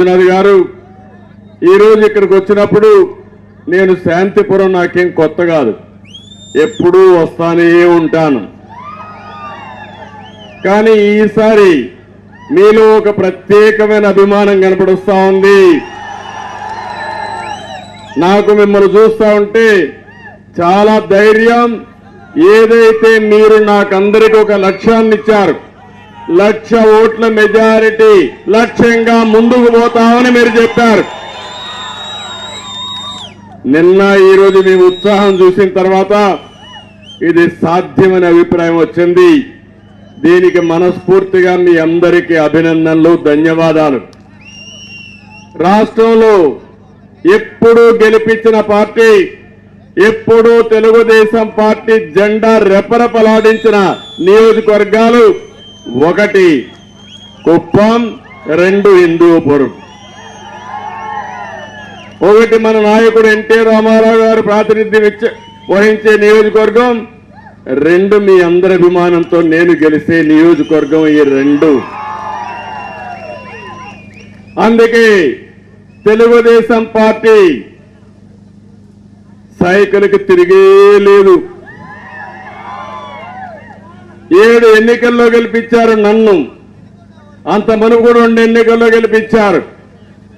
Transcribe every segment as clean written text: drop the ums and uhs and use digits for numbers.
విశ్వనాథ్ గారు ఈరోజు ఇక్కడికి వచ్చినప్పుడు నేను శాంతిపురం నాకేం కొత్త కాదు, ఎప్పుడూ వస్తానే ఉంటాను. కానీ ఈసారి మీలో ఒక ప్రత్యేకమైన అభిమానం కనపడుస్తా ఉంది. నాకు మిమ్మల్ని చూస్తా ఉంటే చాలా ధైర్యం. ఏదైతే మీరు నాకందరికి ఒక లక్ష్యాన్ని ఇచ్చారు, 1,00,000 ఓట్ల మెజారిటీ లక్ష్యంగా ముందుకు పోతామని మీరు చెప్పారు. నిన్న ఈరోజు మీ ఉత్సాహం చూసిన తర్వాత ఇది సాధ్యమనే అభిప్రాయం వచ్చింది. దీనికి మనస్ఫూర్తిగా మీ అందరికీ అభినందనలు, ధన్యవాదాలు. రాష్ట్రంలో ఎప్పుడూ గెలిపించిన పార్టీ, ఎప్పుడూ తెలుగుదేశం పార్టీ జెండా రెపరెపలాడించిన నియోజకవర్గాలు 1 కుప్పం, 2 హిందూపురం. 1 మన నాయకుడు ఎన్టీ రామారావు గారు ప్రాతినిధ్యం వహించే నియోజకవర్గం, 2 మీ అందరి అభిమానంతో నేను గెలిచే నియోజకవర్గం ఈ 2. అందుకే తెలుగుదేశం పార్టీ సైకిల్కి తిరిగే లేదు. 7 ఎన్నికల్లో గెలిపించారు నన్ను, అంత మనుగడ 2 ఎన్నికల్లో గెలిపించారు.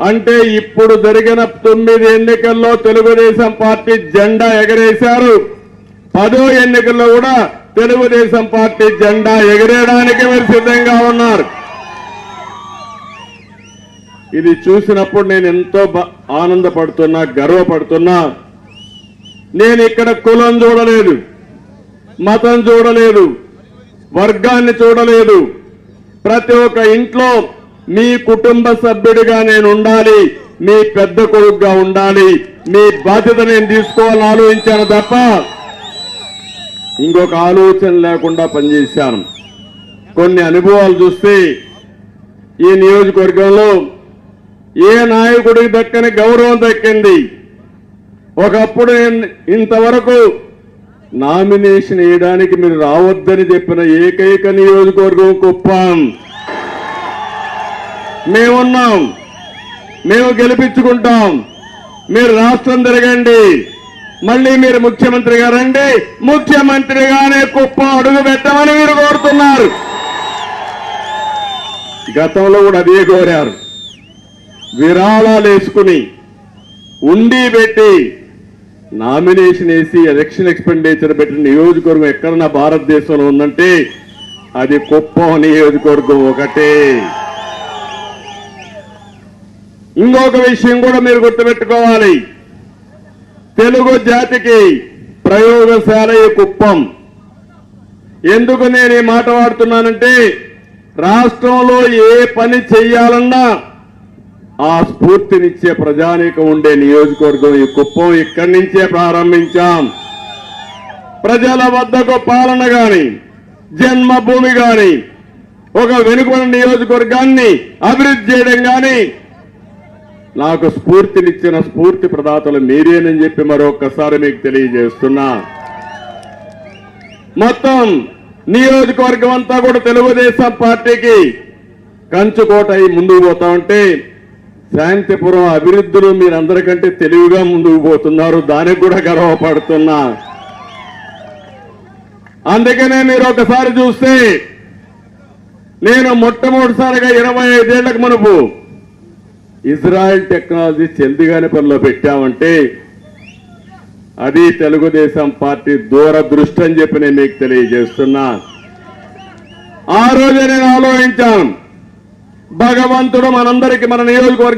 అంటే ఇప్పుడు జరిగిన 9 ఎన్నికల్లో తెలుగుదేశం పార్టీ జెండా ఎగరేశారు. 10వ ఎన్నికల్లో కూడా తెలుగుదేశం పార్టీ జెండా ఎగరేయడానికి మీరు సిద్ధంగా ఉన్నారు. ఇది చూసినప్పుడు నేను ఎంతో ఆనందపడుతున్నా, గర్వపడుతున్నా. నేను ఇక్కడ కులం చూడలేదు, మతం చూడలేదు, వర్గాన్ని చూడలేదు. ప్రతి ఒక్క ఇంట్లో మీ కుటుంబ సభ్యుడిగా నేను ఉండాలి, మీ పెద్ద కొడుకుగా ఉండాలి, మీ బాధ్యత నేను తీసుకోవాలని ఆలోచించాను తప్ప ఇంకొక ఆలోచన లేకుండా పనిచేశాను. కొన్ని అనుభవాలు చూస్తే ఈ నియోజకవర్గంలో ఏ నాయకుడికి దక్కని గౌరవం దక్కింది. ఒకప్పుడు ఇంతవరకు నామినేషన్ వేయడానికి మీరు రావద్దని చెప్పిన ఏకైక నియోజకవర్గం కుప్పం. మేమున్నాం, మేము గెలిపించుకుంటాం. మీరు రాష్ట్రం తిరగండి, మళ్ళీ మీరు ముఖ్యమంత్రిగా రండి, ముఖ్యమంత్రిగానే కుప్పం అడుగు పెట్టమని మీరు కోరుతున్నారు. గతంలో కూడా అదే కోరారు. విరాళాలు వేసుకుని ఉండి పెట్టి నామినేషన్ వేసి ఎలక్షన్ ఎక్స్పెండిచర్ పెట్టిన నియోజకవర్గం ఎక్కడన్నా భారతదేశంలో ఉందంటే అది కుప్పం నియోజకవర్గం ఒకటే. ఇంకొక విషయం కూడా మీరు గుర్తుపెట్టుకోవాలి. తెలుగు జాతికి ప్రయోగశాల ఈ కుప్పం. ఎందుకు నేను ఈ మాట వాడుతున్నానంటే రాష్ట్రంలో ఏ పని చెయ్యాలన్నా ఆ స్ఫూర్తినిచ్చే ప్రజానీకం ఉండే నియోజకవర్గం ఈ కుప్పం. ఇక్కడి నుంచే ప్రారంభించాం. ప్రజల వద్దకు పాలన గాని, జన్మభూమి గాని, ఒక వెనుకబడిన నియోజకవర్గాన్ని అభివృద్ధి చేయడం గాని నాకు స్ఫూర్తినిచ్చిన స్ఫూర్తి ప్రదాతలు మీరేనని చెప్పి మరొకసారి మీకు తెలియజేస్తున్నా. మొత్తం నియోజకవర్గం అంతా కూడా తెలుగుదేశం పార్టీకి కంచుకోట అయి ముందుకు పోతా ఉంటే శాంతిపురం అభివృద్ధిలో మీరందరికంటే తెలివిగా ముందుకు పోతున్నారు. దానికి కూడా గర్వపడుతున్నా. అందుకనే మీరు ఒకసారి చూస్తే నేను మొట్టమొదటిసారిగా 25 ఏళ్లకు మునుపు ఇజ్రాయెల్ టెక్నాలజీ చెల్దిగానిపల్లిలో పెట్టామంటే అది తెలుగుదేశం పార్టీ దూరదృష్టి అని చెప్పి నేను మీకు తెలియజేస్తున్నా. ఆ రోజే నేను ఆలోచించాను, భగవంతుడు మనందరికీ మన నియోజకవర్గం